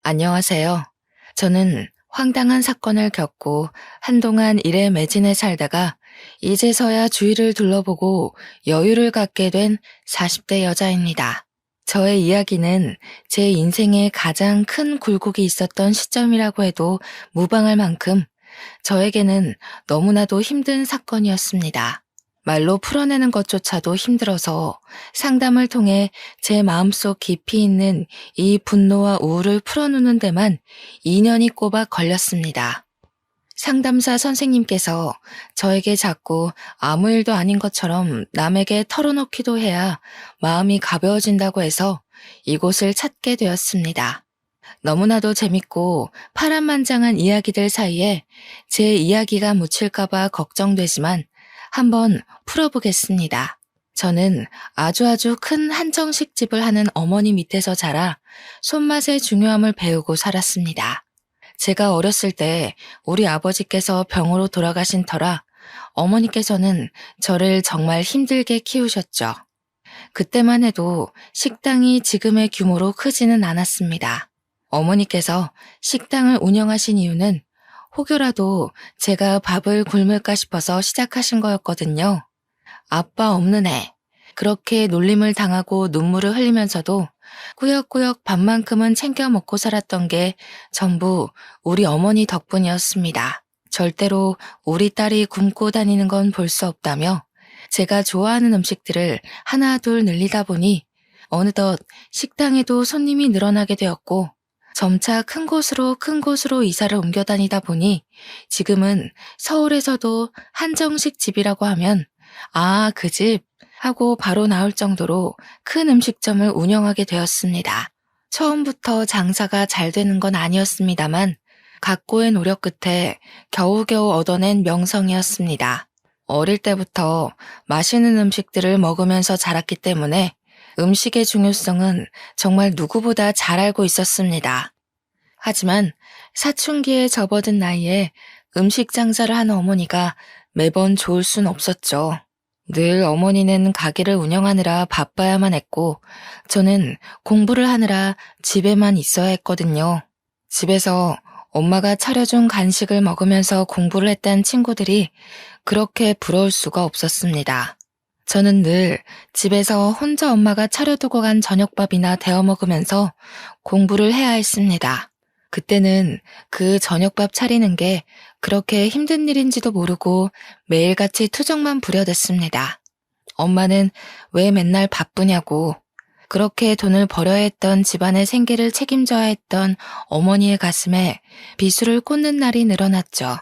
안녕하세요. 저는 황당한 사건을 겪고 한동안 일에 매진해 살다가 이제서야 주위를 둘러보고 여유를 갖게 된 40대 여자입니다. 저의 이야기는 제 인생에 가장 큰 굴곡이 있었던 시점이라고 해도 무방할 만큼 저에게는 너무나도 힘든 사건이었습니다. 말로 풀어내는 것조차도 힘들어서 상담을 통해 제 마음속 깊이 있는 이 분노와 우울을 풀어놓는 데만 2년이 꼬박 걸렸습니다. 상담사 선생님께서 저에게 자꾸 아무 일도 아닌 것처럼 남에게 털어놓기도 해야 마음이 가벼워진다고 해서 이곳을 찾게 되었습니다. 너무나도 재밌고 파란만장한 이야기들 사이에 제 이야기가 묻힐까봐 걱정되지만 한번 풀어보겠습니다. 저는 아주 큰 한정식 집을 하는 어머니 밑에서 자라 손맛의 중요함을 배우고 살았습니다. 제가 어렸을 때 우리 아버지께서 병으로 돌아가신 터라 어머니께서는 저를 정말 힘들게 키우셨죠. 그때만 해도 식당이 지금의 규모로 크지는 않았습니다. 어머니께서 식당을 운영하신 이유는 혹여라도 제가 밥을 굶을까 싶어서 시작하신 거였거든요. 아빠 없는 애. 그렇게 놀림을 당하고 눈물을 흘리면서도 꾸역꾸역 밥만큼은 챙겨 먹고 살았던 게 전부 우리 어머니 덕분이었습니다. 절대로 우리 딸이 굶고 다니는 건 볼 수 없다며 제가 좋아하는 음식들을 하나 둘 늘리다 보니 어느덧 식당에도 손님이 늘어나게 되었고 점차 큰 곳으로 이사를 옮겨 다니다 보니 지금은 서울에서도 한정식 집이라고 하면 아, 그 집 하고 바로 나올 정도로 큰 음식점을 운영하게 되었습니다. 처음부터 장사가 잘 되는 건 아니었습니다만 각고의 노력 끝에 겨우겨우 얻어낸 명성이었습니다. 어릴 때부터 맛있는 음식들을 먹으면서 자랐기 때문에 음식의 중요성은 정말 누구보다 잘 알고 있었습니다. 하지만 사춘기에 접어든 나이에 음식 장사를 하는 어머니가 매번 좋을 순 없었죠. 늘 어머니는 가게를 운영하느라 바빠야만 했고 저는 공부를 하느라 집에만 있어야 했거든요. 집에서 엄마가 차려준 간식을 먹으면서 공부를 했다는 친구들이 그렇게 부러울 수가 없었습니다. 저는 늘 집에서 혼자 엄마가 차려두고 간 저녁밥이나 데워 먹으면서 공부를 해야 했습니다. 그때는 그 저녁밥 차리는 게 그렇게 힘든 일인지도 모르고 매일같이 투정만 부려댔습니다. 엄마는 왜 맨날 바쁘냐고 그렇게 돈을 벌어야 했던 집안의 생계를 책임져야 했던 어머니의 가슴에 비수를 꽂는 날이 늘어났죠.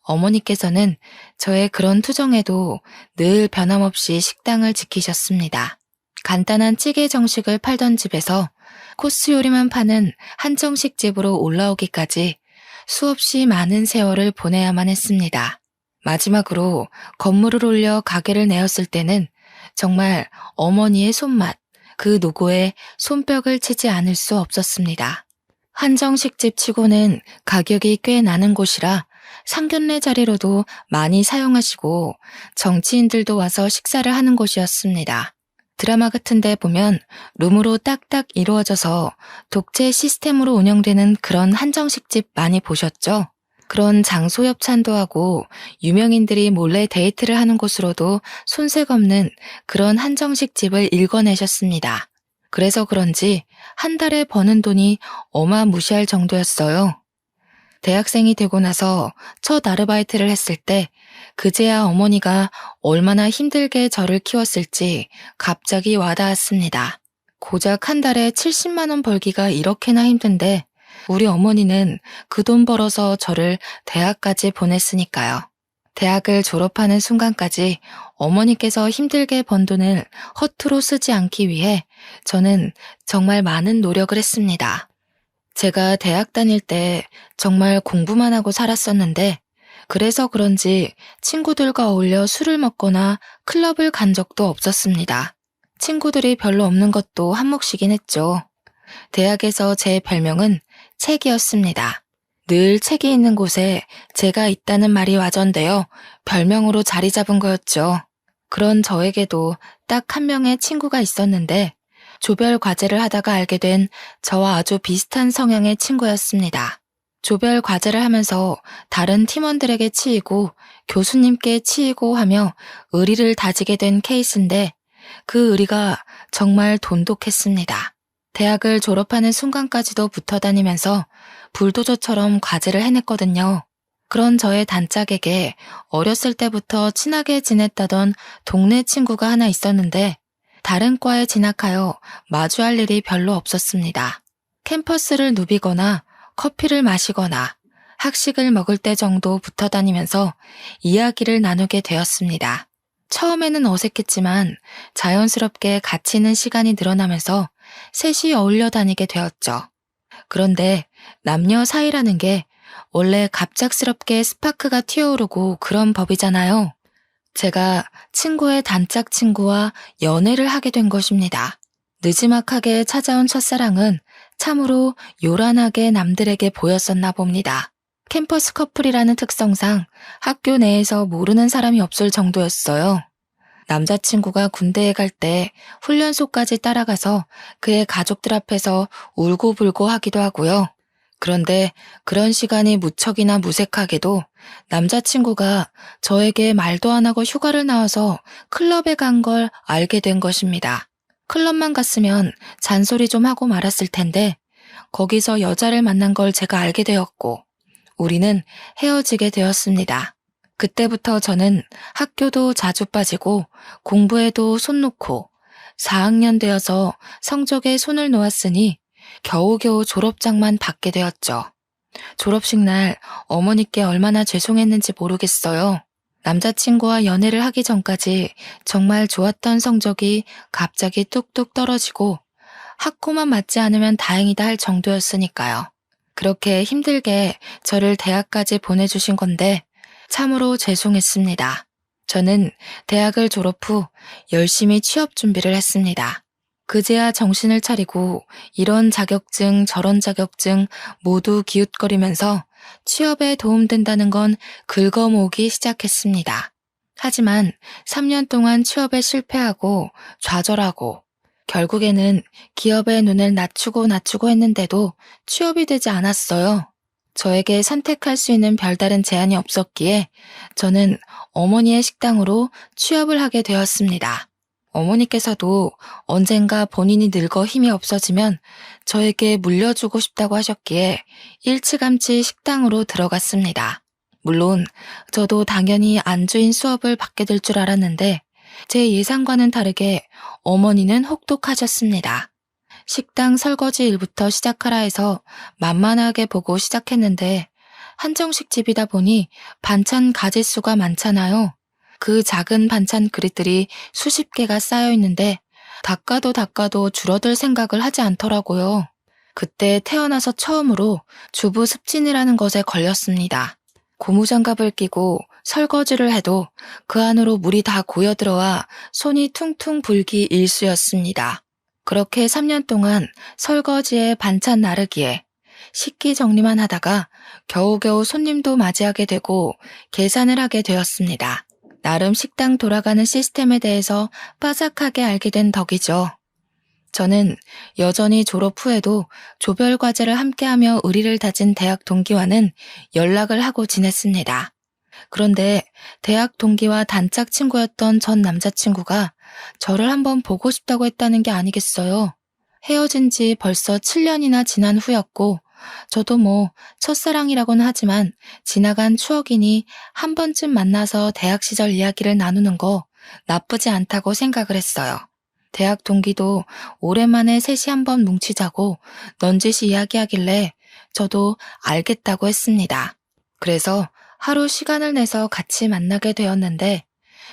어머니께서는 저의 그런 투정에도 늘 변함없이 식당을 지키셨습니다. 간단한 찌개 정식을 팔던 집에서 코스 요리만 파는 한정식 집으로 올라오기까지 수없이 많은 세월을 보내야만 했습니다. 마지막으로 건물을 올려 가게를 내었을 때는 정말 어머니의 손맛, 그 노고에 손뼉을 치지 않을 수 없었습니다. 한정식집 치고는 가격이 꽤 나는 곳이라 상견례 자리로도 많이 사용하시고 정치인들도 와서 식사를 하는 곳이었습니다. 드라마 같은 데 보면 룸으로 딱딱 이루어져서 독재 시스템으로 운영되는 그런 한정식집 많이 보셨죠? 그런 장소 협찬도 하고 유명인들이 몰래 데이트를 하는 곳으로도 손색 없는 그런 한정식집을 일궈내셨습니다. 그래서 그런지 한 달에 버는 돈이 어마무시할 정도였어요. 대학생이 되고 나서 첫 아르바이트를 했을 때 그제야 어머니가 얼마나 힘들게 저를 키웠을지 갑자기 와닿았습니다. 고작 한 달에 70만 원 벌기가 이렇게나 힘든데 우리 어머니는 그 돈 벌어서 저를 대학까지 보냈으니까요. 대학을 졸업하는 순간까지 어머니께서 힘들게 번 돈을 허투루 쓰지 않기 위해 저는 정말 많은 노력을 했습니다. 제가 대학 다닐 때 정말 공부만 하고 살았었는데 그래서 그런지 친구들과 어울려 술을 먹거나 클럽을 간 적도 없었습니다. 친구들이 별로 없는 것도 한몫이긴 했죠. 대학에서 제 별명은 책이었습니다. 늘 책이 있는 곳에 제가 있다는 말이 와전되어 별명으로 자리 잡은 거였죠. 그런 저에게도 딱 한 명의 친구가 있었는데 조별 과제를 하다가 알게 된 저와 아주 비슷한 성향의 친구였습니다. 조별 과제를 하면서 다른 팀원들에게 치이고 교수님께 치이고 하며 의리를 다지게 된 케이스인데 그 의리가 정말 돈독했습니다. 대학을 졸업하는 순간까지도 붙어 다니면서 불도저처럼 과제를 해냈거든요. 그런 저의 단짝에게 어렸을 때부터 친하게 지냈다던 동네 친구가 하나 있었는데 다른 과에 진학하여 마주할 일이 별로 없었습니다. 캠퍼스를 누비거나 커피를 마시거나 학식을 먹을 때 정도 붙어 다니면서 이야기를 나누게 되었습니다. 처음에는 어색했지만 자연스럽게 같이 있는 시간이 늘어나면서 셋이 어울려 다니게 되었죠. 그런데 남녀 사이라는 게 원래 갑작스럽게 스파크가 튀어오르고 그런 법이잖아요. 제가 친구의 단짝 친구와 연애를 하게 된 것입니다. 느지막하게 찾아온 첫사랑은 참으로 요란하게 남들에게 보였었나 봅니다. 캠퍼스 커플이라는 특성상 학교 내에서 모르는 사람이 없을 정도였어요. 남자친구가 군대에 갈 때 훈련소까지 따라가서 그의 가족들 앞에서 울고불고 하기도 하고요. 그런데 그런 시간이 무척이나 무색하게도 남자친구가 저에게 말도 안 하고 휴가를 나와서 클럽에 간 걸 알게 된 것입니다. 클럽만 갔으면 잔소리 좀 하고 말았을 텐데 거기서 여자를 만난 걸 제가 알게 되었고 우리는 헤어지게 되었습니다. 그때부터 저는 학교도 자주 빠지고 공부에도 손 놓고 4학년 되어서 성적에 손을 놓았으니 겨우겨우 졸업장만 받게 되었죠. 졸업식 날 어머니께 얼마나 죄송했는지 모르겠어요. 남자친구와 연애를 하기 전까지 정말 좋았던 성적이 갑자기 뚝뚝 떨어지고 학고만 맞지 않으면 다행이다 할 정도였으니까요. 그렇게 힘들게 저를 대학까지 보내주신 건데 참으로 죄송했습니다. 저는 대학을 졸업 후 열심히 취업 준비를 했습니다. 그제야 정신을 차리고 이런 자격증 저런 자격증 모두 기웃거리면서 취업에 도움된다는 건 긁어모으기 시작했습니다. 하지만 3년 동안 취업에 실패하고 좌절하고 결국에는 기업의 눈을 낮추고 했는데도 취업이 되지 않았어요. 저에게 선택할 수 있는 별다른 제한이 없었기에 저는 어머니의 식당으로 취업을 하게 되었습니다. 어머니께서도 언젠가 본인이 늙어 힘이 없어지면 저에게 물려주고 싶다고 하셨기에 일찌감치 식당으로 들어갔습니다. 물론 저도 당연히 안주인 수업을 받게 될 줄 알았는데 제 예상과는 다르게 어머니는 혹독하셨습니다. 식당 설거지 일부터 시작하라 해서 만만하게 보고 시작했는데 한정식 집이다 보니 반찬 가짓수가 많잖아요. 그 작은 반찬 그릇들이 수십 개가 쌓여 있는데 닦아도 줄어들 생각을 하지 않더라고요. 그때 태어나서 처음으로 주부 습진이라는 것에 걸렸습니다. 고무장갑을 끼고 설거지를 해도 그 안으로 물이 다 고여들어와 손이 퉁퉁 불기 일쑤였습니다. 그렇게 3년 동안 설거지에 반찬 나르기에 식기 정리만 하다가 겨우겨우 손님도 맞이하게 되고 계산을 하게 되었습니다. 나름 식당 돌아가는 시스템에 대해서 빠삭하게 알게 된 덕이죠. 저는 여전히 졸업 후에도 조별 과제를 함께하며 의리를 다진 대학 동기와는 연락을 하고 지냈습니다. 그런데 대학 동기와 단짝 친구였던 전 남자친구가 저를 한번 보고 싶다고 했다는 게 아니겠어요. 헤어진 지 벌써 7년이나 지난 후였고 저도 뭐 첫사랑이라고는 하지만 지나간 추억이니 한 번쯤 만나서 대학 시절 이야기를 나누는 거 나쁘지 않다고 생각을 했어요. 대학 동기도 오랜만에 셋이 한번 뭉치자고 넌지시 이야기하길래 저도 알겠다고 했습니다. 그래서 하루 시간을 내서 같이 만나게 되었는데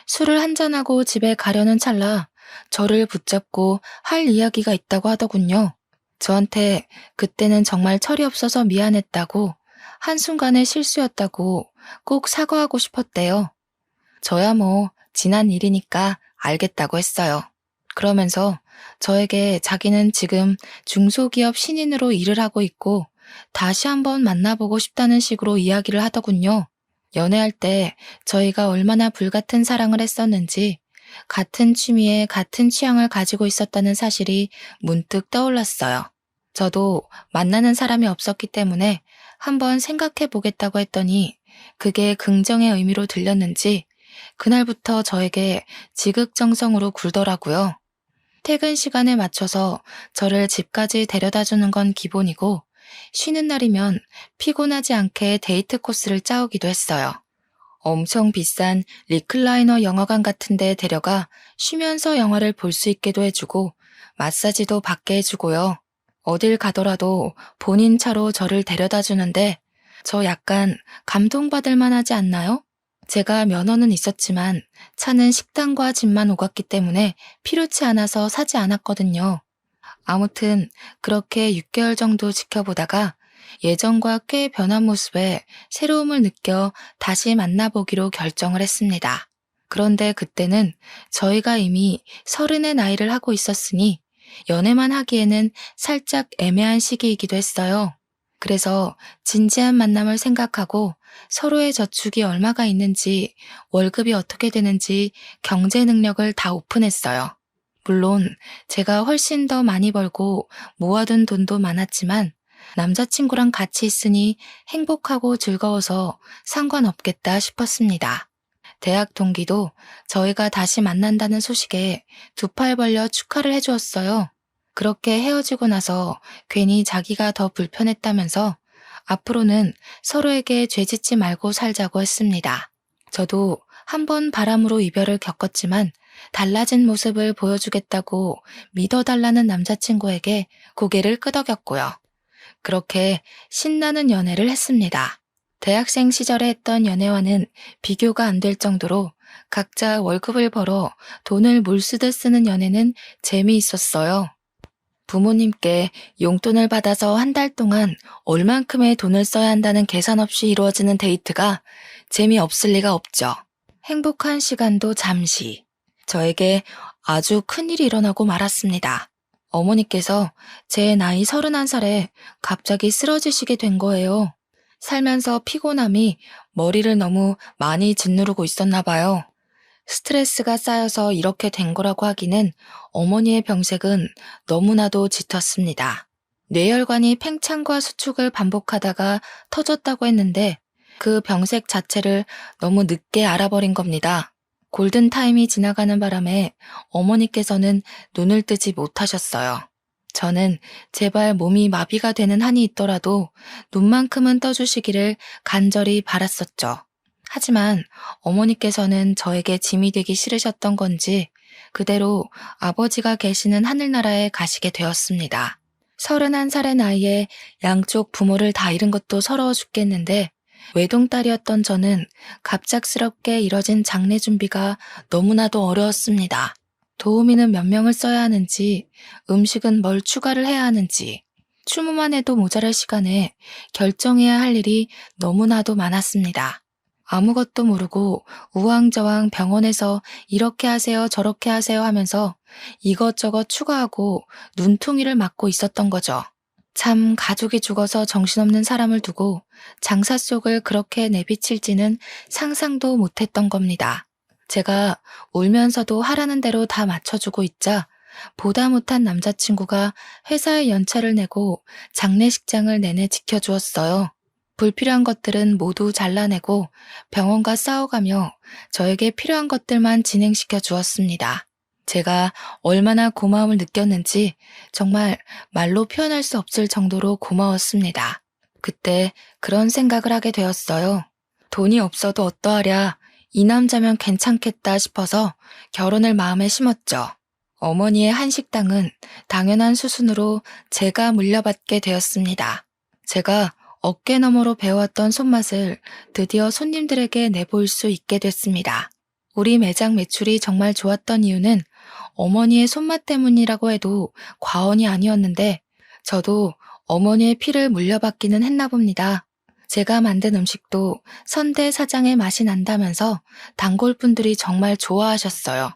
술을 한잔하고 집에 가려는 찰나 저를 붙잡고 할 이야기가 있다고 하더군요. 저한테 그때는 정말 철이 없어서 미안했다고 한순간의 실수였다고 꼭 사과하고 싶었대요. 저야 뭐 지난 일이니까 알겠다고 했어요. 그러면서 저에게 자기는 지금 중소기업 신인으로 일을 하고 있고 다시 한번 만나보고 싶다는 식으로 이야기를 하더군요. 연애할 때 저희가 얼마나 불같은 사랑을 했었는지 같은 취미에 같은 취향을 가지고 있었다는 사실이 문득 떠올랐어요. 저도 만나는 사람이 없었기 때문에 한번 생각해 보겠다고 했더니 그게 긍정의 의미로 들렸는지 그날부터 저에게 지극정성으로 굴더라고요. 퇴근 시간에 맞춰서 저를 집까지 데려다 주는 건 기본이고 쉬는 날이면 피곤하지 않게 데이트 코스를 짜오기도 했어요. 엄청 비싼 리클라이너 영화관 같은 데 데려가 쉬면서 영화를 볼 수 있게도 해주고 마사지도 받게 해주고요. 어딜 가더라도 본인 차로 저를 데려다 주는데 저 약간 감동받을 만하지 않나요? 제가 면허는 있었지만 차는 식당과 집만 오갔기 때문에 필요치 않아서 사지 않았거든요. 아무튼 그렇게 6개월 정도 지켜보다가 예전과 꽤 변한 모습에 새로움을 느껴 다시 만나보기로 결정을 했습니다. 그런데 그때는 저희가 이미 30의 나이를 하고 있었으니 연애만 하기에는 살짝 애매한 시기이기도 했어요. 그래서 진지한 만남을 생각하고 서로의 저축이 얼마가 있는지, 월급이 어떻게 되는지 경제 능력을 다 오픈했어요. 물론 제가 훨씬 더 많이 벌고 모아둔 돈도 많았지만 남자친구랑 같이 있으니 행복하고 즐거워서 상관없겠다 싶었습니다. 대학 동기도 저희가 다시 만난다는 소식에 두 팔 벌려 축하를 해주었어요. 그렇게 헤어지고 나서 괜히 자기가 더 불편했다면서 앞으로는 서로에게 죄짓지 말고 살자고 했습니다. 저도 한 번 바람으로 이별을 겪었지만 달라진 모습을 보여주겠다고 믿어달라는 남자친구에게 고개를 끄덕였고요. 그렇게 신나는 연애를 했습니다. 대학생 시절에 했던 연애와는 비교가 안 될 정도로 각자 월급을 벌어 돈을 물쓰듯 쓰는 연애는 재미있었어요. 부모님께 용돈을 받아서 한 달 동안 얼만큼의 돈을 써야 한다는 계산 없이 이루어지는 데이트가 재미없을 리가 없죠. 행복한 시간도 잠시. 저에게 아주 큰일이 일어나고 말았습니다. 어머니께서 제 나이 31살에 갑자기 쓰러지시게 된 거예요. 살면서 피곤함이 머리를 너무 많이 짓누르고 있었나 봐요. 스트레스가 쌓여서 이렇게 된 거라고 하기는 어머니의 병색은 너무나도 짙었습니다. 뇌혈관이 팽창과 수축을 반복하다가 터졌다고 했는데 그 병색 자체를 너무 늦게 알아버린 겁니다. 골든타임이 지나가는 바람에 어머니께서는 눈을 뜨지 못하셨어요. 저는 제발 몸이 마비가 되는 한이 있더라도 눈만큼은 떠주시기를 간절히 바랐었죠. 하지만 어머니께서는 저에게 짐이 되기 싫으셨던 건지 그대로 아버지가 계시는 하늘나라에 가시게 되었습니다. 31살의 나이에 양쪽 부모를 다 잃은 것도 서러워 죽겠는데 외동딸이었던 저는 갑작스럽게 이뤄진 장례 준비가 너무나도 어려웠습니다. 도우미는 몇 명을 써야 하는지, 음식은 뭘 추가를 해야 하는지, 추모만 해도 모자랄 시간에 결정해야 할 일이 너무나도 많았습니다. 아무것도 모르고 우왕좌왕 병원에서 이렇게 하세요 저렇게 하세요 하면서 이것저것 추가하고 눈퉁이를 맞고 있었던 거죠. 참 가족이 죽어서 정신없는 사람을 두고 장사 속을 그렇게 내비칠지는 상상도 못했던 겁니다. 제가 울면서도 하라는 대로 다 맞춰주고 있자 보다 못한 남자친구가 회사에 연차를 내고 장례식장을 내내 지켜주었어요. 불필요한 것들은 모두 잘라내고 병원과 싸워가며 저에게 필요한 것들만 진행시켜 주었습니다. 제가 얼마나 고마움을 느꼈는지 정말 말로 표현할 수 없을 정도로 고마웠습니다. 그때 그런 생각을 하게 되었어요. 돈이 없어도 어떠하랴, 이 남자면 괜찮겠다 싶어서 결혼을 마음에 심었죠. 어머니의 한식당은 당연한 수순으로 제가 물려받게 되었습니다. 제가 어깨너머로 배워왔던 손맛을 드디어 손님들에게 내보일 수 있게 됐습니다. 우리 매장 매출이 정말 좋았던 이유는 어머니의 손맛 때문이라고 해도 과언이 아니었는데 저도 어머니의 피를 물려받기는 했나 봅니다. 제가 만든 음식도 선대 사장의 맛이 난다면서 단골분들이 정말 좋아하셨어요.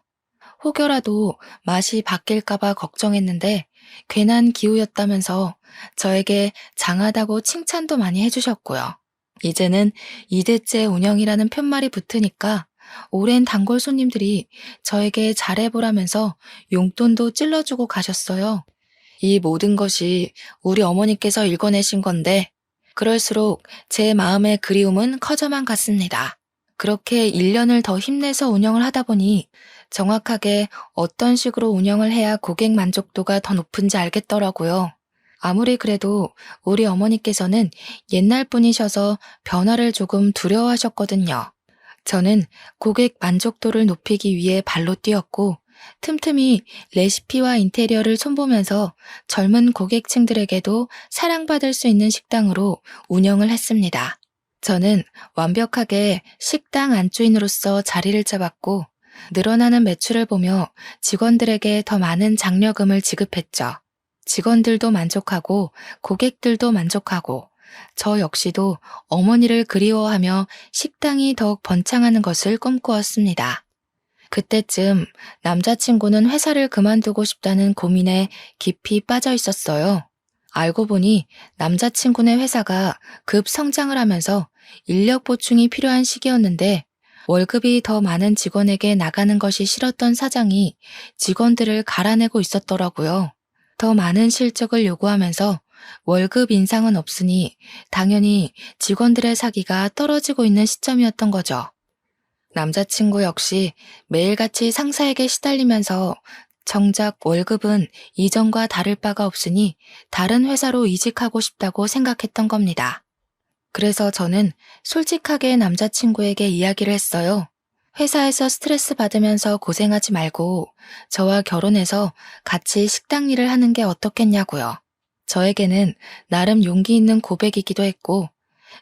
혹여라도 맛이 바뀔까봐 걱정했는데 괜한 기우였다면서 저에게 장하다고 칭찬도 많이 해주셨고요. 이제는 2대째 운영이라는 편말이 붙으니까 오랜 단골 손님들이 저에게 잘해보라면서 용돈도 찔러주고 가셨어요. 이 모든 것이 우리 어머니께서 읽어내신 건데 그럴수록 제 마음의 그리움은 커져만 갔습니다. 그렇게 1년을 더 힘내서 운영을 하다 보니 정확하게 어떤 식으로 운영을 해야 고객 만족도가 더 높은지 알겠더라고요. 아무리 그래도 우리 어머니께서는 옛날 분이셔서 변화를 조금 두려워하셨거든요. 저는 고객 만족도를 높이기 위해 발로 뛰었고 틈틈이 레시피와 인테리어를 손보면서 젊은 고객층들에게도 사랑받을 수 있는 식당으로 운영을 했습니다. 저는 완벽하게 식당 안주인으로서 자리를 잡았고 늘어나는 매출을 보며 직원들에게 더 많은 장려금을 지급했죠. 직원들도 만족하고 고객들도 만족하고 저 역시도 어머니를 그리워하며 식당이 더욱 번창하는 것을 꿈꾸었습니다. 그때쯤 남자친구는 회사를 그만두고 싶다는 고민에 깊이 빠져 있었어요. 알고 보니 남자친구네 회사가 급 성장을 하면서 인력 보충이 필요한 시기였는데 월급이 더 많은 직원에게 나가는 것이 싫었던 사장이 직원들을 갈아내고 있었더라고요. 더 많은 실적을 요구하면서 월급 인상은 없으니 당연히 직원들의 사기가 떨어지고 있는 시점이었던 거죠. 남자친구 역시 매일같이 상사에게 시달리면서 정작 월급은 이전과 다를 바가 없으니 다른 회사로 이직하고 싶다고 생각했던 겁니다. 그래서 저는 솔직하게 남자친구에게 이야기를 했어요. 회사에서 스트레스 받으면서 고생하지 말고 저와 결혼해서 같이 식당 일을 하는 게 어떻겠냐고요. 저에게는 나름 용기 있는 고백이기도 했고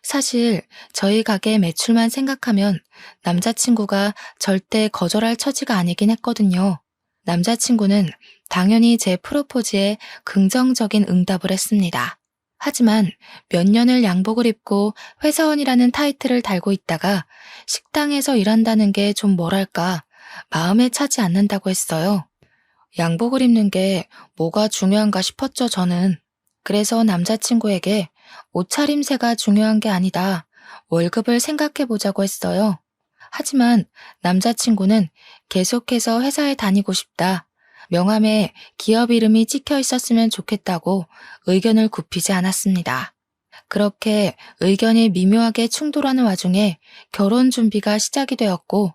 사실 저희 가게 매출만 생각하면 남자친구가 절대 거절할 처지가 아니긴 했거든요. 남자친구는 당연히 제 프로포즈에 긍정적인 응답을 했습니다. 하지만 몇 년을 양복을 입고 회사원이라는 타이틀을 달고 있다가 식당에서 일한다는 게 좀 뭐랄까 마음에 차지 않는다고 했어요. 양복을 입는 게 뭐가 중요한가 싶었죠, 저는. 그래서 남자친구에게 옷차림새가 중요한 게 아니다. 월급을 생각해 보자고 했어요. 하지만 남자친구는 계속해서 회사에 다니고 싶다. 명함에 기업 이름이 찍혀 있었으면 좋겠다고 의견을 굽히지 않았습니다. 그렇게 의견이 미묘하게 충돌하는 와중에 결혼 준비가 시작이 되었고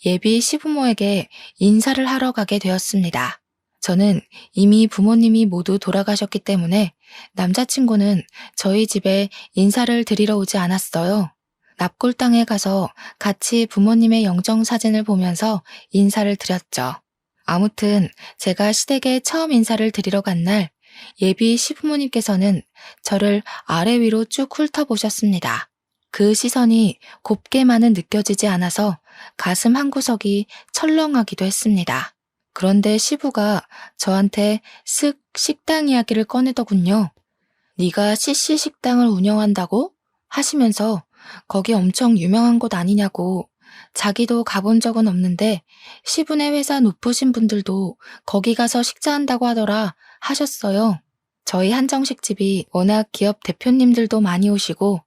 예비 시부모에게 인사를 하러 가게 되었습니다. 저는 이미 부모님이 모두 돌아가셨기 때문에 남자친구는 저희 집에 인사를 드리러 오지 않았어요. 납골당에 가서 같이 부모님의 영정사진을 보면서 인사를 드렸죠. 아무튼 제가 시댁에 처음 인사를 드리러 간 날 예비 시부모님께서는 저를 아래 위로 쭉 훑어보셨습니다. 그 시선이 곱게만은 느껴지지 않아서 가슴 한구석이 철렁하기도 했습니다. 그런데 시부가 저한테 쓱 식당 이야기를 꺼내더군요. 네가 CC 식당을 운영한다고? 하시면서 거기 엄청 유명한 곳 아니냐고. 자기도 가본 적은 없는데 시부네 회사 높으신 분들도 거기 가서 식사한다고 하더라 하셨어요. 저희 한정식집이 워낙 기업 대표님들도 많이 오시고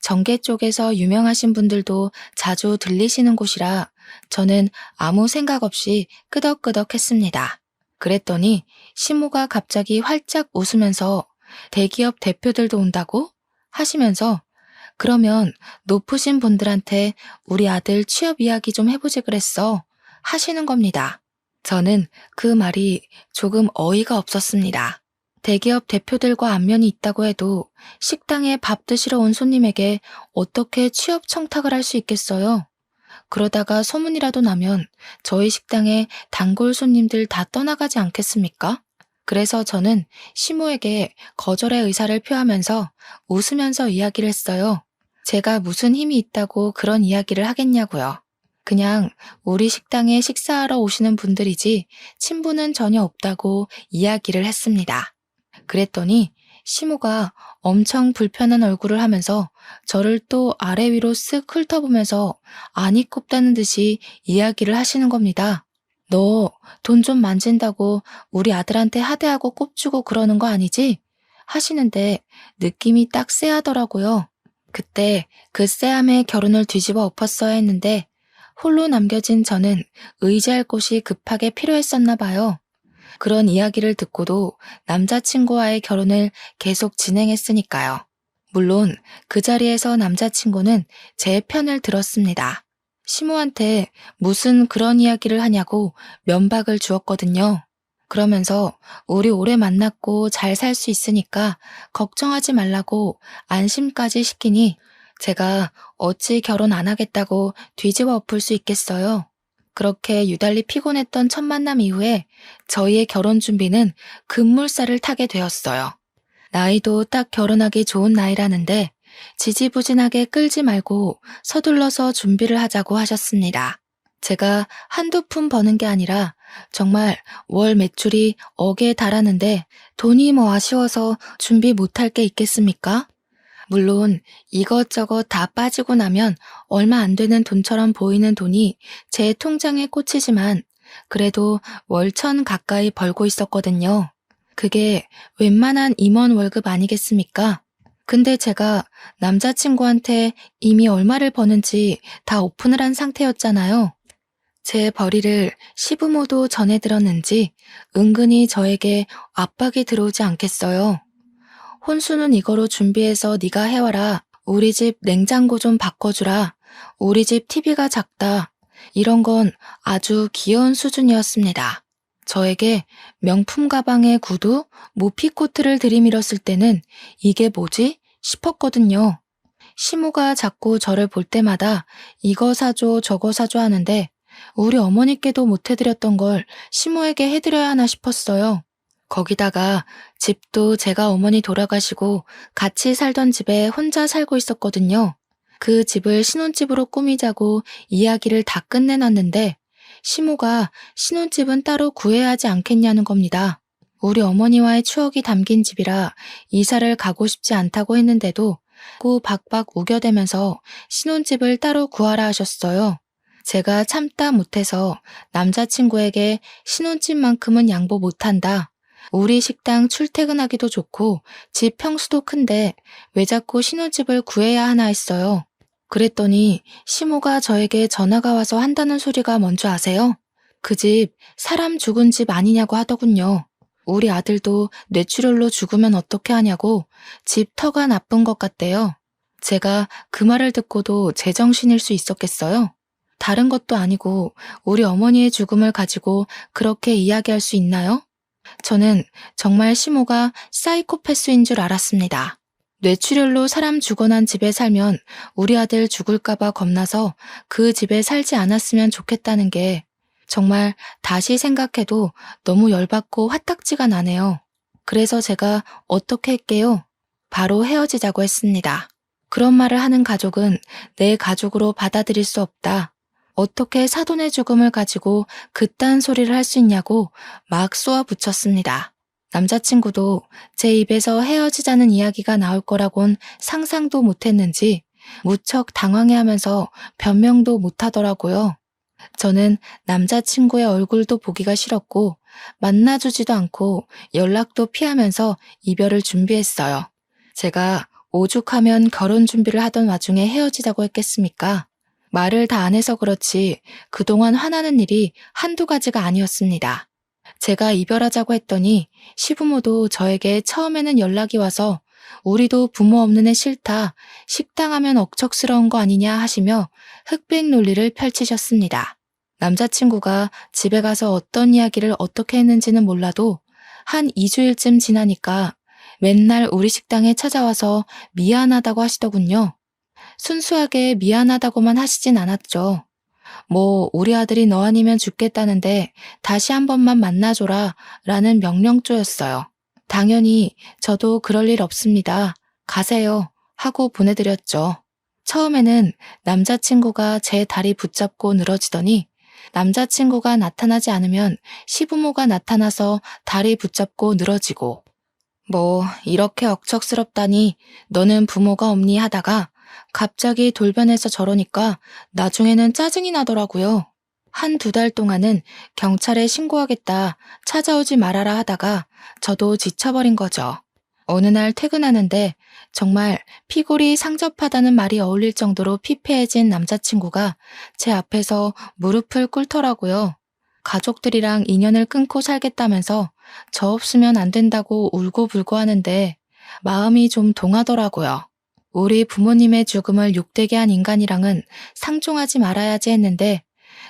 정계 쪽에서 유명하신 분들도 자주 들리시는 곳이라 저는 아무 생각 없이 끄덕끄덕했습니다. 그랬더니 시모가 갑자기 활짝 웃으면서 대기업 대표들도 온다고? 하시면서 그러면 높으신 분들한테 우리 아들 취업 이야기 좀 해보지 그랬어 하시는 겁니다. 저는 그 말이 조금 어이가 없었습니다. 대기업 대표들과 안면이 있다고 해도 식당에 밥 드시러 온 손님에게 어떻게 취업 청탁을 할 수 있겠어요? 그러다가 소문이라도 나면 저희 식당에 단골 손님들 다 떠나가지 않겠습니까? 그래서 저는 시모에게 거절의 의사를 표하면서 웃으면서 이야기를 했어요. 제가 무슨 힘이 있다고 그런 이야기를 하겠냐고요. 그냥 우리 식당에 식사하러 오시는 분들이지 친분은 전혀 없다고 이야기를 했습니다. 그랬더니 시모가 엄청 불편한 얼굴을 하면서 저를 또 아래 위로 쓱 훑어보면서 안이 꼽다는 듯이 이야기를 하시는 겁니다. 너 돈 좀 만진다고 우리 아들한테 하대하고 꼽주고 그러는 거 아니지? 하시는데 느낌이 딱 쎄하더라고요. 그때 그 쎄함에 결혼을 뒤집어 엎었어야 했는데 홀로 남겨진 저는 의지할 곳이 급하게 필요했었나 봐요. 그런 이야기를 듣고도 남자친구와의 결혼을 계속 진행했으니까요. 물론 그 자리에서 남자친구는 제 편을 들었습니다. 시모한테 무슨 그런 이야기를 하냐고 면박을 주었거든요. 그러면서 우리 오래 만났고 잘 살 수 있으니까 걱정하지 말라고 안심까지 시키니 제가 어찌 결혼 안 하겠다고 뒤집어 엎을 수 있겠어요. 그렇게 유달리 피곤했던 첫 만남 이후에 저희의 결혼 준비는 급물살을 타게 되었어요. 나이도 딱 결혼하기 좋은 나이라는데 지지부진하게 끌지 말고 서둘러서 준비를 하자고 하셨습니다. 제가 한두 푼 버는 게 아니라 정말 월 매출이 억에 달하는데 돈이 뭐 아쉬워서 준비 못할 게 있겠습니까? 물론 이것저것 다 빠지고 나면 얼마 안 되는 돈처럼 보이는 돈이 제 통장에 꽂히지만 그래도 월천 가까이 벌고 있었거든요. 그게 웬만한 임원 월급 아니겠습니까? 근데 제가 남자친구한테 이미 얼마를 버는지 다 오픈을 한 상태였잖아요. 제 벌이를 시부모도 전해 들었는지 은근히 저에게 압박이 들어오지 않겠어요. 혼수는 이거로 준비해서 네가 해와라. 우리 집 냉장고 좀 바꿔주라. 우리 집 TV가 작다. 이런 건 아주 귀여운 수준이었습니다. 저에게 명품 가방에 구두, 모피코트를 들이밀었을 때는 이게 뭐지? 싶었거든요. 시모가 자꾸 저를 볼 때마다 이거 사줘 저거 사줘 하는데 우리 어머니께도 못 해드렸던 걸 시모에게 해드려야 하나 싶었어요. 거기다가 집도 제가 어머니 돌아가시고 같이 살던 집에 혼자 살고 있었거든요. 그 집을 신혼집으로 꾸미자고 이야기를 다 끝내놨는데 시모가 신혼집은 따로 구해야 하지 않겠냐는 겁니다. 우리 어머니와의 추억이 담긴 집이라 이사를 가고 싶지 않다고 했는데도 박박 우겨대면서 신혼집을 따로 구하라 하셨어요. 제가 참다 못해서 남자친구에게 신혼집만큼은 양보 못한다. 우리 식당 출퇴근하기도 좋고 집 평수도 큰데 왜 자꾸 신혼집을 구해야 하나 했어요. 그랬더니 시모가 저에게 전화가 와서 한다는 소리가 뭔지 아세요? 그 집 사람 죽은 집 아니냐고 하더군요. 우리 아들도 뇌출혈로 죽으면 어떻게 하냐고 집 터가 나쁜 것 같대요. 제가 그 말을 듣고도 제정신일 수 있었겠어요? 다른 것도 아니고 우리 어머니의 죽음을 가지고 그렇게 이야기할 수 있나요? 저는 정말 시모가 사이코패스인 줄 알았습니다. 뇌출혈로 사람 죽어난 집에 살면 우리 아들 죽을까봐 겁나서 그 집에 살지 않았으면 좋겠다는 게 정말 다시 생각해도 너무 열받고 화딱지가 나네요. 그래서 제가 어떻게 할게요? 바로 헤어지자고 했습니다. 그런 말을 하는 가족은 내 가족으로 받아들일 수 없다. 어떻게 사돈의 죽음을 가지고 그딴 소리를 할 수 있냐고 막 쏘아붙였습니다. 남자친구도 제 입에서 헤어지자는 이야기가 나올 거라곤 상상도 못했는지 무척 당황해하면서 변명도 못하더라고요. 저는 남자친구의 얼굴도 보기가 싫었고 만나주지도 않고 연락도 피하면서 이별을 준비했어요. 제가 오죽하면 결혼 준비를 하던 와중에 헤어지자고 했겠습니까? 말을 다 안 해서 그렇지 그동안 화나는 일이 한두 가지가 아니었습니다. 제가 이별하자고 했더니 시부모도 저에게 처음에는 연락이 와서 우리도 부모 없는 애 싫다, 식당하면 억척스러운 거 아니냐 하시며 흑백 논리를 펼치셨습니다. 남자친구가 집에 가서 어떤 이야기를 어떻게 했는지는 몰라도 한 2주일쯤 지나니까 맨날 우리 식당에 찾아와서 미안하다고 하시더군요. 순수하게 미안하다고만 하시진 않았죠. 뭐 우리 아들이 너 아니면 죽겠다는데 다시 한 번만 만나줘라 라는 명령조였어요. 당연히 저도 그럴 일 없습니다. 가세요 하고 보내드렸죠. 처음에는 남자친구가 제 다리 붙잡고 늘어지더니 남자친구가 나타나지 않으면 시부모가 나타나서 다리 붙잡고 늘어지고 뭐 이렇게 억척스럽다니 너는 부모가 없니 하다가 갑자기 돌변해서 저러니까 나중에는 짜증이 나더라고요. 한두 달 동안은 경찰에 신고하겠다, 찾아오지 말아라 하다가 저도 지쳐버린 거죠. 어느 날 퇴근하는데 정말 피골이 상접하다는 말이 어울릴 정도로 피폐해진 남자친구가 제 앞에서 무릎을 꿇더라고요. 가족들이랑 인연을 끊고 살겠다면서 저 없으면 안 된다고 울고불고 하는데 마음이 좀 동하더라고요. 우리 부모님의 죽음을 욕되게 한 인간이랑은 상종하지 말아야지 했는데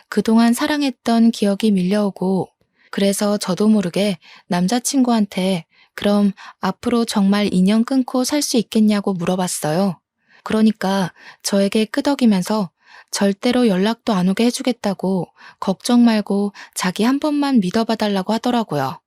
그동안 사랑했던 기억이 밀려오고 그래서 저도 모르게 남자친구한테 그럼 앞으로 정말 인연 끊고 살 수 있겠냐고 물어봤어요. 그러니까 저에게 끄덕이면서 절대로 연락도 안 오게 해주겠다고 걱정 말고 자기 한 번만 믿어봐달라고 하더라고요.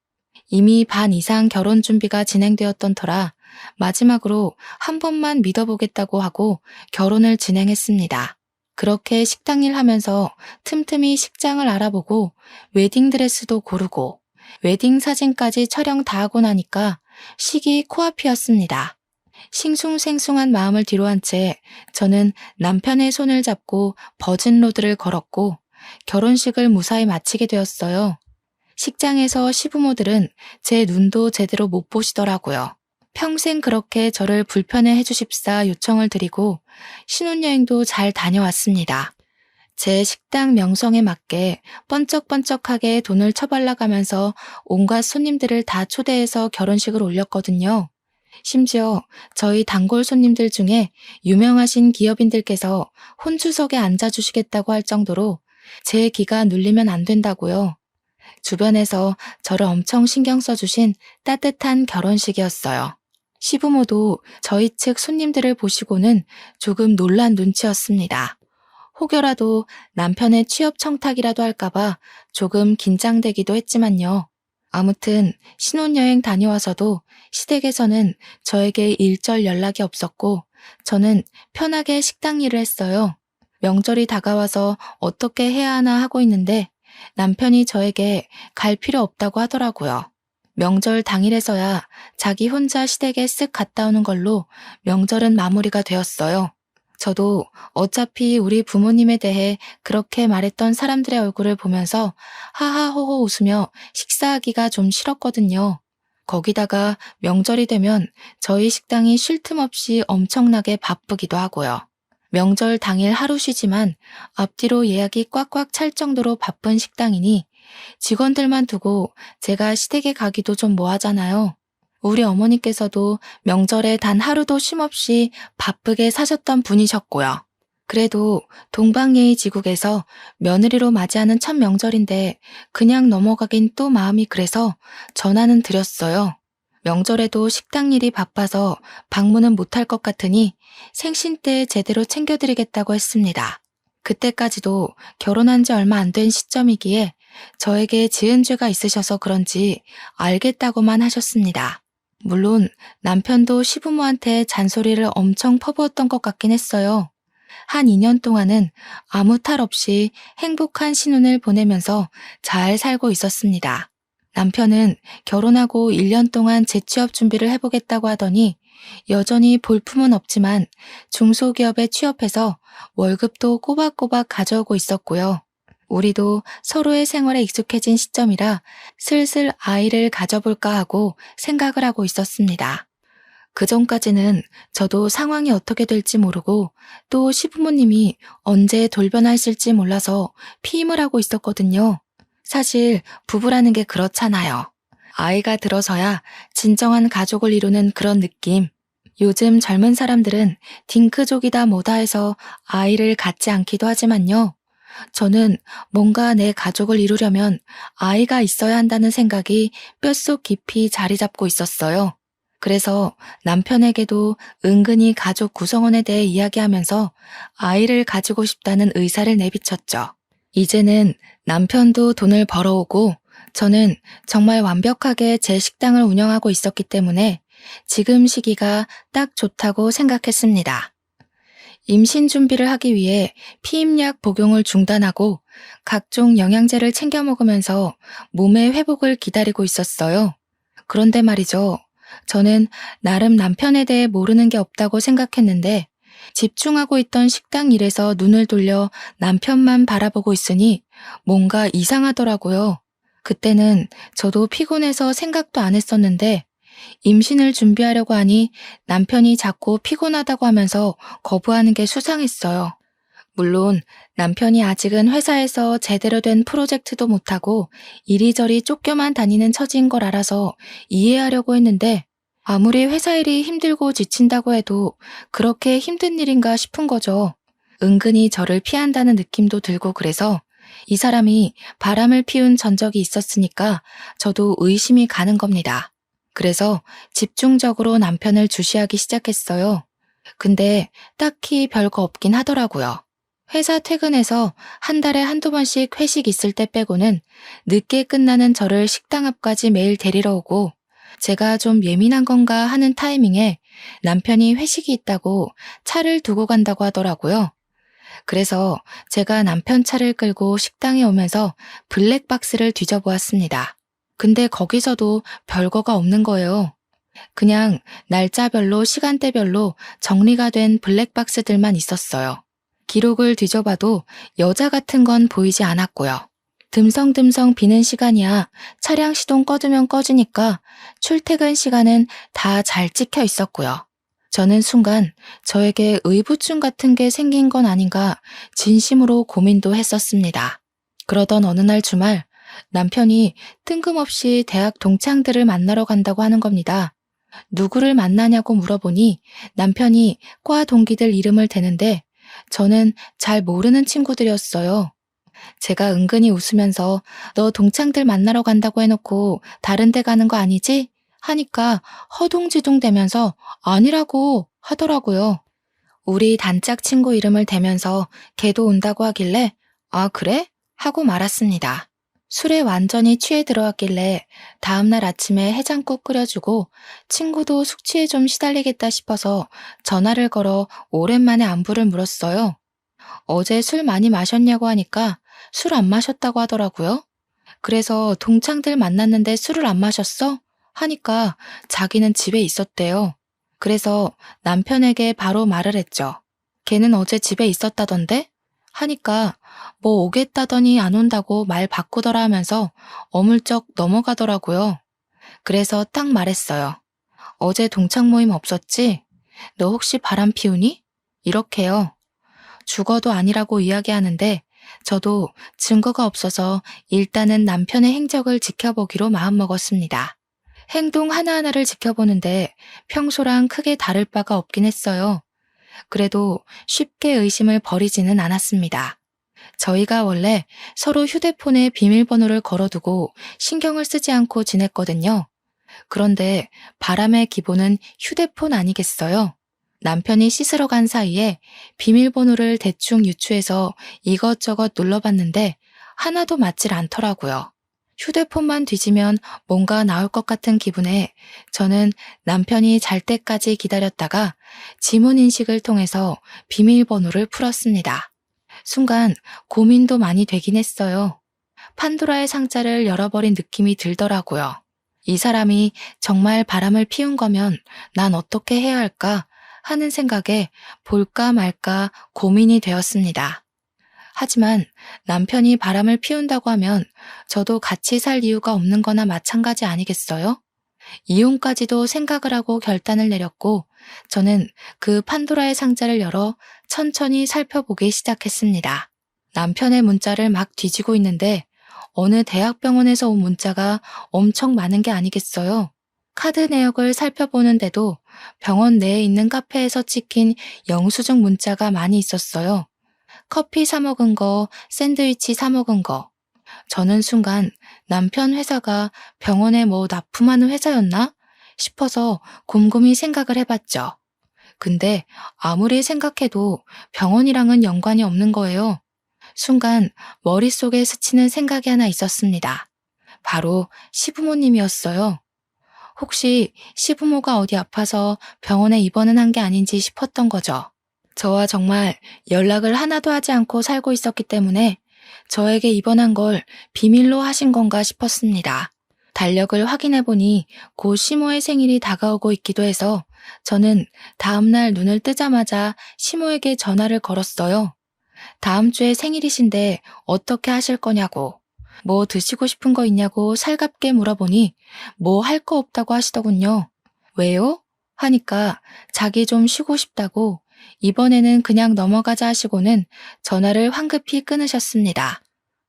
이미 반 이상 결혼 준비가 진행되었던 터라 마지막으로 한 번만 믿어보겠다고 하고 결혼을 진행했습니다. 그렇게 식당 일 하면서 틈틈이 식장을 알아보고 웨딩드레스도 고르고 웨딩 사진까지 촬영 다 하고 나니까 시기 코앞이었습니다. 싱숭생숭한 마음을 뒤로한 채 저는 남편의 손을 잡고 버진로드를 걸었고 결혼식을 무사히 마치게 되었어요. 식장에서 시부모들은 제 눈도 제대로 못 보시더라고요. 평생 그렇게 저를 불편해 해주십사 요청을 드리고 신혼여행도 잘 다녀왔습니다. 제 식당 명성에 맞게 번쩍번쩍하게 돈을 처발라가면서 온갖 손님들을 다 초대해서 결혼식을 올렸거든요. 심지어 저희 단골 손님들 중에 유명하신 기업인들께서 혼주석에 앉아주시겠다고 할 정도로 제 기가 눌리면 안 된다고요. 주변에서 저를 엄청 신경 써주신 따뜻한 결혼식이었어요. 시부모도 저희 측 손님들을 보시고는 조금 놀란 눈치였습니다. 혹여라도 남편의 취업 청탁이라도 할까봐 조금 긴장되기도 했지만요. 아무튼 신혼여행 다녀와서도 시댁에서는 저에게 일절 연락이 없었고 저는 편하게 식당 일을 했어요. 명절이 다가와서 어떻게 해야 하나 하고 있는데 남편이 저에게 갈 필요 없다고 하더라고요. 명절 당일에서야 자기 혼자 시댁에 쓱 갔다 오는 걸로 명절은 마무리가 되었어요. 저도 어차피 우리 부모님에 대해 그렇게 말했던 사람들의 얼굴을 보면서 하하호호 웃으며 식사하기가 좀 싫었거든요. 거기다가 명절이 되면 저희 식당이 쉴 틈 없이 엄청나게 바쁘기도 하고요. 명절 당일 하루 쉬지만 앞뒤로 예약이 꽉꽉 찰 정도로 바쁜 식당이니 직원들만 두고 제가 시댁에 가기도 좀 뭐하잖아요. 우리 어머니께서도 명절에 단 하루도 쉼없이 바쁘게 사셨던 분이셨고요. 그래도 동방예의지국에서 며느리로 맞이하는 첫 명절인데 그냥 넘어가긴 또 마음이 그래서 전화는 드렸어요. 명절에도 식당 일이 바빠서 방문은 못할 것 같으니 생신 때 제대로 챙겨드리겠다고 했습니다. 그때까지도 결혼한 지 얼마 안 된 시점이기에 저에게 지은 죄가 있으셔서 그런지 알겠다고만 하셨습니다. 물론 남편도 시부모한테 잔소리를 엄청 퍼부었던 것 같긴 했어요. 한 2년 동안은 아무 탈 없이 행복한 신혼을 보내면서 잘 살고 있었습니다. 남편은 결혼하고 1년 동안 재취업 준비를 해보겠다고 하더니 여전히 볼품은 없지만 중소기업에 취업해서 월급도 꼬박꼬박 가져오고 있었고요. 우리도 서로의 생활에 익숙해진 시점이라 슬슬 아이를 가져볼까 하고 생각을 하고 있었습니다. 그전까지는 저도 상황이 어떻게 될지 모르고 또 시부모님이 언제 돌변하실지 몰라서 피임을 하고 있었거든요. 사실 부부라는 게 그렇잖아요. 아이가 들어서야 진정한 가족을 이루는 그런 느낌. 요즘 젊은 사람들은 딩크족이다 뭐다 해서 아이를 갖지 않기도 하지만요. 저는 뭔가 내 가족을 이루려면 아이가 있어야 한다는 생각이 뼛속 깊이 자리 잡고 있었어요. 그래서 남편에게도 은근히 가족 구성원에 대해 이야기하면서 아이를 가지고 싶다는 의사를 내비쳤죠. 이제는 남편도 돈을 벌어오고 저는 정말 완벽하게 제 식당을 운영하고 있었기 때문에 지금 시기가 딱 좋다고 생각했습니다. 임신 준비를 하기 위해 피임약 복용을 중단하고 각종 영양제를 챙겨 먹으면서 몸의 회복을 기다리고 있었어요. 그런데 말이죠. 저는 나름 남편에 대해 모르는 게 없다고 생각했는데 집중하고 있던 식당 일에서 눈을 돌려 남편만 바라보고 있으니 뭔가 이상하더라고요. 그때는 저도 피곤해서 생각도 안 했었는데 임신을 준비하려고 하니 남편이 자꾸 피곤하다고 하면서 거부하는 게 수상했어요. 물론 남편이 아직은 회사에서 제대로 된 프로젝트도 못하고 이리저리 쫓겨만 다니는 처지인 걸 알아서 이해하려고 했는데 아무리 회사 일이 힘들고 지친다고 해도 그렇게 힘든 일인가 싶은 거죠. 은근히 저를 피한다는 느낌도 들고 그래서 이 사람이 바람을 피운 전적이 있었으니까 저도 의심이 가는 겁니다. 그래서 집중적으로 남편을 주시하기 시작했어요. 근데 딱히 별거 없긴 하더라고요. 회사 퇴근해서 한 달에 한두 번씩 회식 있을 때 빼고는 늦게 끝나는 저를 식당 앞까지 매일 데리러 오고 제가 좀 예민한 건가 하는 타이밍에 남편이 회식이 있다고 차를 두고 간다고 하더라고요. 그래서 제가 남편 차를 끌고 식당에 오면서 블랙박스를 뒤져보았습니다. 근데 거기서도 별거가 없는 거예요. 그냥 날짜별로 시간대별로 정리가 된 블랙박스들만 있었어요. 기록을 뒤져봐도 여자 같은 건 보이지 않았고요. 듬성듬성 비는 시간이야 차량 시동 꺼두면 꺼지니까 출퇴근 시간은 다 잘 찍혀 있었고요. 저는 순간 저에게 의부증 같은 게 생긴 건 아닌가 진심으로 고민도 했었습니다. 그러던 어느 날 주말 남편이 뜬금없이 대학 동창들을 만나러 간다고 하는 겁니다. 누구를 만나냐고 물어보니 남편이 과 동기들 이름을 대는데 저는 잘 모르는 친구들이었어요. 제가 은근히 웃으면서 너 동창들 만나러 간다고 해놓고 다른 데 가는 거 아니지? 하니까 허둥지둥 대면서 아니라고 하더라고요. 우리 단짝 친구 이름을 대면서 걔도 온다고 하길래 아 그래? 하고 말았습니다. 술에 완전히 취해 들어왔길래 다음날 아침에 해장국 끓여주고 친구도 숙취에 좀 시달리겠다 싶어서 전화를 걸어 오랜만에 안부를 물었어요. 어제 술 많이 마셨냐고 하니까 술 안 마셨다고 하더라고요. 그래서 동창들 만났는데 술을 안 마셨어? 하니까 자기는 집에 있었대요. 그래서 남편에게 바로 말을 했죠. 걔는 어제 집에 있었다던데? 하니까 뭐 오겠다더니 안 온다고 말 바꾸더라 하면서 어물쩍 넘어가더라고요. 그래서 딱 말했어요. 어제 동창 모임 없었지? 너 혹시 바람 피우니? 이렇게요. 죽어도 아니라고 이야기하는데 저도 증거가 없어서 일단은 남편의 행적을 지켜보기로 마음먹었습니다. 행동 하나하나를 지켜보는데 평소랑 크게 다를 바가 없긴 했어요. 그래도 쉽게 의심을 버리지는 않았습니다. 저희가 원래 서로 휴대폰에 비밀번호를 걸어두고 신경을 쓰지 않고 지냈거든요. 그런데 바람의 기본은 휴대폰 아니겠어요? 남편이 씻으러 간 사이에 비밀번호를 대충 유추해서 이것저것 눌러봤는데 하나도 맞질 않더라고요. 휴대폰만 뒤지면 뭔가 나올 것 같은 기분에 저는 남편이 잘 때까지 기다렸다가 지문 인식을 통해서 비밀번호를 풀었습니다. 순간 고민도 많이 되긴 했어요. 판도라의 상자를 열어버린 느낌이 들더라고요. 이 사람이 정말 바람을 피운 거면 난 어떻게 해야 할까 하는 생각에 볼까 말까 고민이 되었습니다. 하지만 남편이 바람을 피운다고 하면 저도 같이 살 이유가 없는 거나 마찬가지 아니겠어요? 이혼까지도 생각을 하고 결단을 내렸고 저는 그 판도라의 상자를 열어 천천히 살펴보기 시작했습니다. 남편의 문자를 막 뒤지고 있는데 어느 대학병원에서 온 문자가 엄청 많은 게 아니겠어요? 카드 내역을 살펴보는데도 병원 내에 있는 카페에서 찍힌 영수증 문자가 많이 있었어요. 커피 사 먹은 거, 샌드위치 사 먹은 거. 저는 순간 남편 회사가 병원에 뭐 납품하는 회사였나 싶어서 곰곰이 생각을 해봤죠. 근데 아무리 생각해도 병원이랑은 연관이 없는 거예요. 순간 머릿속에 스치는 생각이 하나 있었습니다. 바로 시부모님이었어요. 혹시 시부모가 어디 아파서 병원에 입원은 한 게 아닌지 싶었던 거죠. 저와 정말 연락을 하나도 하지 않고 살고 있었기 때문에 저에게 입원한 걸 비밀로 하신 건가 싶었습니다. 달력을 확인해보니 곧 시모의 생일이 다가오고 있기도 해서 저는 다음날 눈을 뜨자마자 시모에게 전화를 걸었어요. 다음 주에 생일이신데 어떻게 하실 거냐고. 뭐 드시고 싶은 거 있냐고 살갑게 물어보니 뭐 할 거 없다고 하시더군요. 왜요? 하니까 자기 좀 쉬고 싶다고 이번에는 그냥 넘어가자 하시고는 전화를 황급히 끊으셨습니다.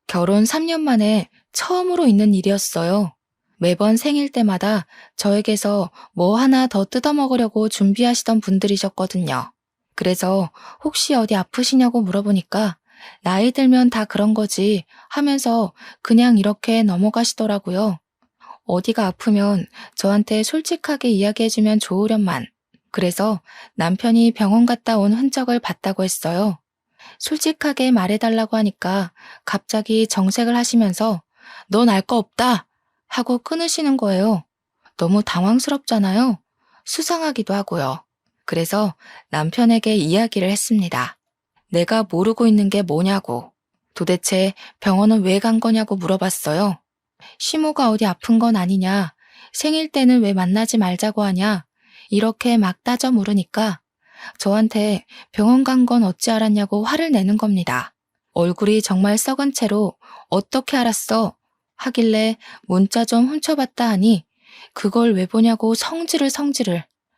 결혼 3년 만에 처음으로 있는 일이었어요. 매번 생일 때마다 저에게서 뭐 하나 더 뜯어먹으려고 준비하시던 분들이셨거든요. 그래서 혹시 어디 아프시냐고 물어보니까 나이 들면 다 그런 거지 하면서 그냥 이렇게 넘어가시더라고요. 어디가 아프면 저한테 솔직하게 이야기해주면 좋으련만. 그래서 남편이 병원 갔다 온 흔적을 봤다고 했어요. 솔직하게 말해달라고 하니까 갑자기 정색을 하시면서 넌 알 거 없다 하고 끊으시는 거예요. 너무 당황스럽잖아요. 수상하기도 하고요. 그래서 남편에게 이야기를 했습니다. 내가 모르고 있는 게 뭐냐고. 도대체 병원은 왜 간 거냐고 물어봤어요. 시모가 어디 아픈 건 아니냐. 생일 때는 왜 만나지 말자고 하냐. 이렇게 막 따져 물으니까 저한테 병원 간 건 어찌 알았냐고 화를 내는 겁니다. 얼굴이 정말 썩은 채로 어떻게 알았어? 하길래 문자 좀 훔쳐봤다 하니 그걸 왜 보냐고 성질을.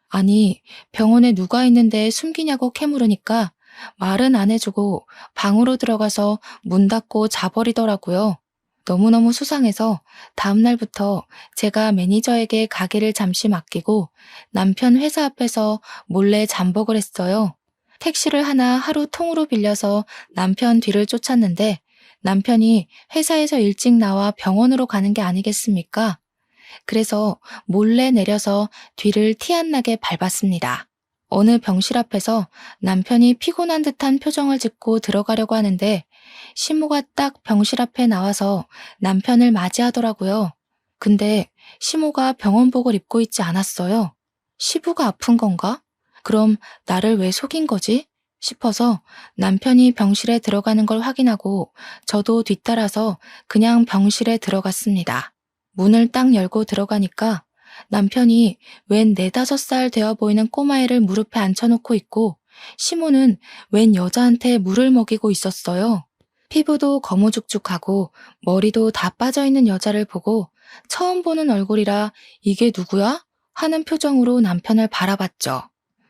아니 병원에 누가 있는데 숨기냐고 캐물으니까 말은 안 해주고 방으로 들어가서 문 닫고 자버리더라고요. 너무너무 수상해서 다음날부터 제가 매니저에게 가게를 잠시 맡기고 남편 회사 앞에서 몰래 잠복을 했어요. 택시를 하나 하루 통으로 빌려서 남편 뒤를 쫓았는데 남편이 회사에서 일찍 나와 병원으로 가는 게 아니겠습니까? 그래서 몰래 내려서 뒤를 티 안 나게 밟았습니다. 어느 병실 앞에서 남편이 피곤한 듯한 표정을 짓고 들어가려고 하는데 시모가 딱 병실 앞에 나와서 남편을 맞이하더라고요. 근데 시모가 병원복을 입고 있지 않았어요. 시부가 아픈 건가? 그럼 나를 왜 속인 거지? 싶어서 남편이 병실에 들어가는 걸 확인하고 저도 뒤따라서 그냥 병실에 들어갔습니다. 문을 딱 열고 들어가니까 남편이 웬 4~5살 되어 보이는 꼬마애를 무릎에 앉혀놓고 있고 시모는 웬 여자한테 물을 먹이고 있었어요. 피부도 거무죽죽하고 머리도 다 빠져있는 여자를 보고 처음 보는 얼굴이라 이게 누구야? 하는 표정으로 남편을 바라봤죠.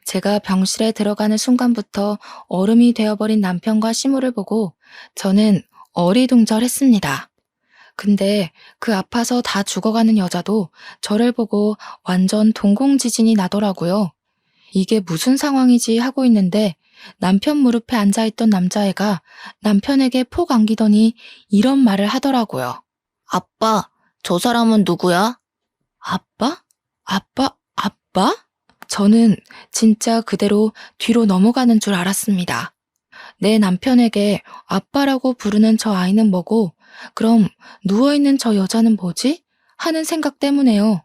제가 병실에 들어가는 순간부터 얼음이 되어버린 남편과 시모를 보고 저는 어리둥절했습니다. 근데 그 아파서 다 죽어가는 여자도 저를 보고 완전 동공지진이 나더라고요. 이게 무슨 상황이지 하고 있는데 남편 무릎에 앉아있던 남자애가 남편에게 폭 안기더니 이런 말을 하더라고요. 아빠, 저 사람은 누구야? 아빠? 아빠? 저는 진짜 그대로 뒤로 넘어가는 줄 알았습니다. 내 남편에게 아빠라고 부르는 저 아이는 뭐고 그럼 누워있는 저 여자는 뭐지? 하는 생각 때문에요.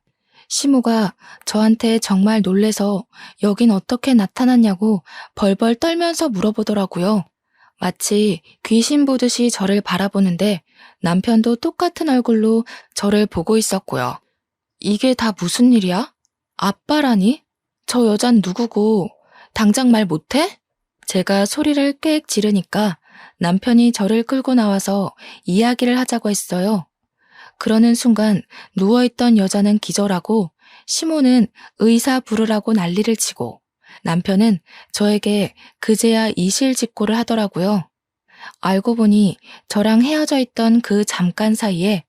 시모가 저한테 정말 놀래서 여긴 어떻게 나타났냐고 벌벌 떨면서 물어보더라고요. 마치 귀신 보듯이 저를 바라보는데 남편도 똑같은 얼굴로 저를 보고 있었고요. 이게 다 무슨 일이야? 아빠라니? 저 여잔 누구고 당장 말 못해? 제가 소리를 꽥 지르니까 남편이 저를 끌고 나와서 이야기를 하자고 했어요. 그러는 순간 누워있던 여자는 기절하고 시모는 의사 부르라고 난리를 치고 남편은 저에게 그제야 이실직고를 하더라고요. 알고 보니 저랑 헤어져 있던 그 잠깐 사이에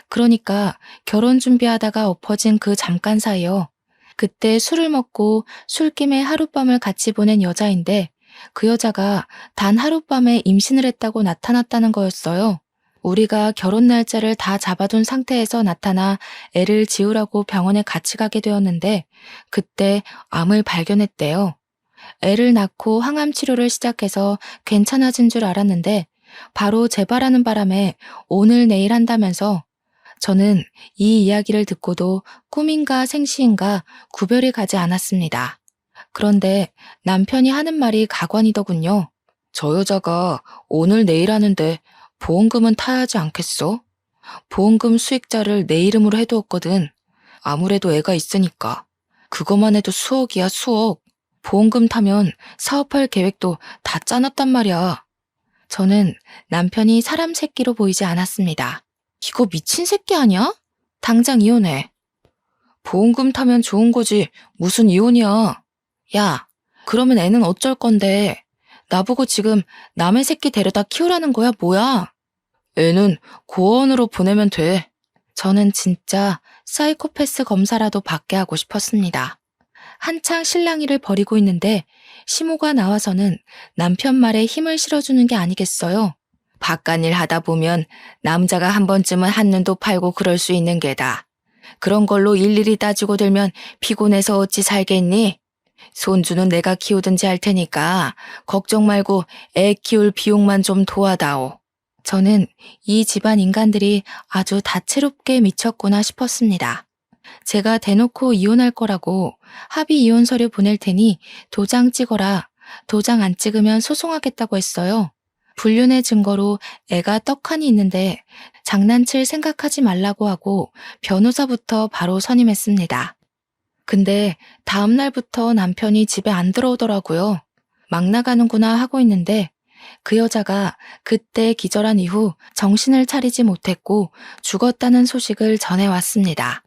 그러니까 결혼 준비하다가 엎어진 그 잠깐 사이요. 그때 술을 먹고 술김에 하룻밤을 같이 보낸 여자인데 그 여자가 단 하룻밤에 임신을 했다고 나타났다는 거였어요. 우리가 결혼 날짜를 다 잡아둔 상태에서 나타나 애를 지우라고 병원에 같이 가게 되었는데 그때 암을 발견했대요. 애를 낳고 항암 치료를 시작해서 괜찮아진 줄 알았는데 바로 재발하는 바람에 오늘 내일 한다면서 저는 이 이야기를 듣고도 꿈인가 생시인가 구별이 가지 않았습니다. 그런데 남편이 하는 말이 가관이더군요. 저 여자가 오늘 내일 하는데 보험금은 타야 하지 않겠어? 보험금 수익자를 내 이름으로 해두었거든. 아무래도 애가 있으니까. 그것만 해도 수억이야, 수억. 보험금 타면 사업할 계획도 다 짜놨단 말이야. 저는 남편이 사람 새끼로 보이지 않았습니다. 이거 미친 새끼 아니야? 당장 이혼해. 보험금 타면 좋은 거지. 무슨 이혼이야. 야, 그러면 애는 어쩔 건데. 나보고 지금 남의 새끼 데려다 키우라는 거야, 뭐야? 애는 고아원으로 보내면 돼. 저는 진짜 사이코패스 검사라도 받게 하고 싶었습니다. 한창 실랑이를 벌이고 있는데 시모가 나와서는 남편 말에 힘을 실어주는 게 아니겠어요. 바깥일 하다 보면 남자가 한 번쯤은 한눈도 팔고 그럴 수 있는 게다. 그런 걸로 일일이 따지고 들면 피곤해서 어찌 살겠니? 손주는 내가 키우든지 할 테니까 걱정 말고 애 키울 비용만 좀 도와다오. 저는 이 집안 인간들이 아주 다채롭게 미쳤구나 싶었습니다. 제가 대놓고 이혼할 거라고 합의 이혼 서류 보낼 테니 도장 찍어라. 도장 안 찍으면 소송하겠다고 했어요. 불륜의 증거로 애가 떡하니 있는데 장난칠 생각하지 말라고 하고 변호사부터 바로 선임했습니다. 근데 다음 날부터 남편이 집에 안 들어오더라고요. 막 나가는구나 하고 있는데 그 여자가 그때 기절한 이후 정신을 차리지 못했고 죽었다는 소식을 전해왔습니다.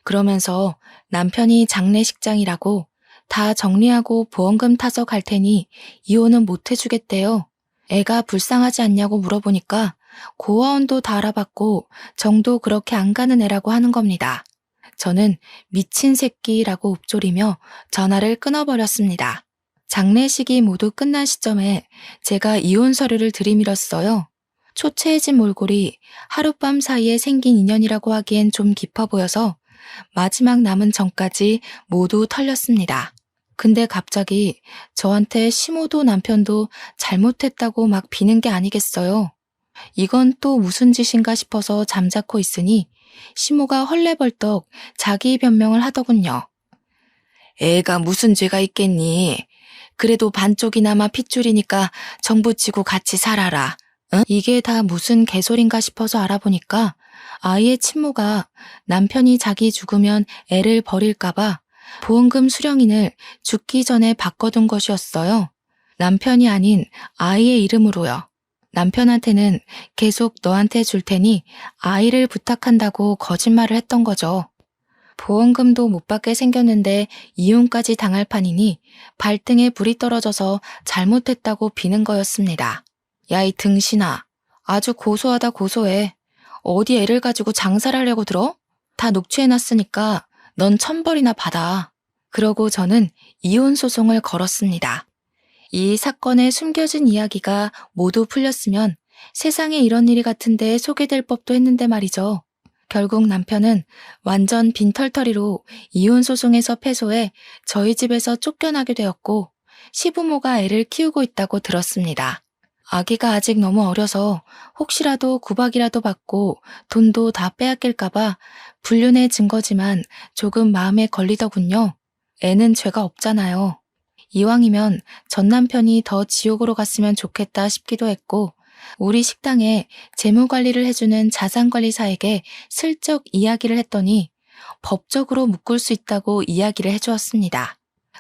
그러면서 남편이 장례식장이라고 다 정리하고 보험금 타서 갈 테니 이혼은 못 해주겠대요. 애가 불쌍하지 않냐고 물어보니까 고아원도 다 알아봤고 정도 그렇게 안 가는 애라고 하는 겁니다. 저는 미친 새끼라고 읊조리며 전화를 끊어버렸습니다. 장례식이 모두 끝난 시점에 제가 이혼 서류를 들이밀었어요. 초췌해진 몰골이 하룻밤 사이에 생긴 인연이라고 하기엔 좀 깊어 보여서 마지막 남은 정까지 모두 털렸습니다. 근데 갑자기 저한테 시모도 남편도 잘못했다고 막 비는 게 아니겠어요. 이건 또 무슨 짓인가 싶어서 잠자코 있으니 시모가 헐레벌떡 자기 변명을 하더군요. 애가 무슨 죄가 있겠니? 그래도 반쪽이나마 핏줄이니까 정부치고 같이 살아라. 응? 이게 다 무슨 개소린가 싶어서 알아보니까 아이의 친모가 남편이 자기 죽으면 애를 버릴까봐 보험금 수령인을 죽기 전에 바꿔둔 것이었어요. 남편이 아닌 아이의 이름으로요. 남편한테는 계속 너한테 줄 테니 아이를 부탁한다고 거짓말을 했던 거죠. 보험금도 못 받게 생겼는데 이혼까지 당할 판이니 발등에 불이 떨어져서 잘못했다고 비는 거였습니다. 야, 이 등신아. 아주 고소하다 고소해. 어디 애를 가지고 장사를 하려고 들어? 다 녹취해놨으니까 넌 1,000벌이나 받아. 그러고 저는 이혼 소송을 걸었습니다. 이 사건의 숨겨진 이야기가 모두 풀렸으면 세상에 이런 일이 같은데 소개될 법도 했는데 말이죠. 결국 남편은 완전 빈털터리로 이혼 소송에서 패소해 저희 집에서 쫓겨나게 되었고 시부모가 애를 키우고 있다고 들었습니다. 아기가 아직 너무 어려서 혹시라도 구박이라도 받고 돈도 다 빼앗길까봐 불륜의 증거지만 조금 마음에 걸리더군요. 애는 죄가 없잖아요. 이왕이면 전 남편이 더 지옥으로 갔으면 좋겠다 싶기도 했고 우리 식당에 재무관리를 해주는 자산관리사에게 슬쩍 이야기를 했더니 법적으로 묶을 수 있다고 이야기를 해주었습니다.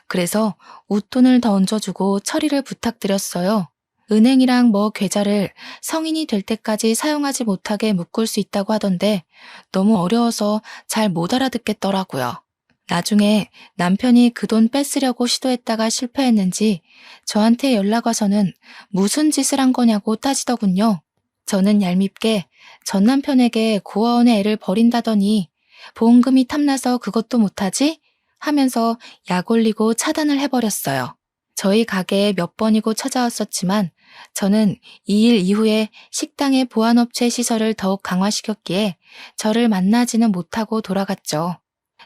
그래서 웃돈을 더 얹어주고 처리를 부탁드렸어요. 은행이랑 계좌를 성인이 될 때까지 사용하지 못하게 묶을 수 있다고 하던데 너무 어려워서 잘 못 알아듣겠더라고요. 나중에 남편이 그 돈 뺏으려고 시도했다가 실패했는지 저한테 연락 와서는 무슨 짓을 한 거냐고 따지더군요. 저는 얄밉게 전 남편에게 고아원에 애를 버린다더니 보험금이 탐나서 그것도 못하지? 하면서 약 올리고 차단을 해버렸어요. 저희 가게에 몇 번이고 찾아왔었지만 저는 이 일 이후에 식당의 보안업체 시설을 더욱 강화시켰기에 저를 만나지는 못하고 돌아갔죠.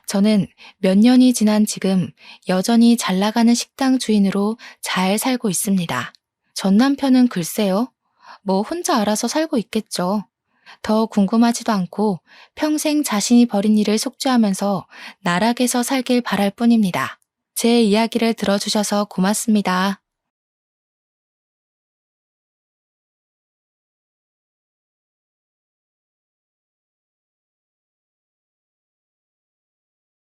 저는 몇 년이 지난 지금 여전히 잘 나가는 식당 주인으로 잘 살고 있습니다. 전 남편은 글쎄요. 혼자 알아서 살고 있겠죠. 더 궁금하지도 않고 평생 자신이 벌인 일을 속죄하면서 나락에서 살길 바랄 뿐입니다. 제 이야기를 들어주셔서 고맙습니다.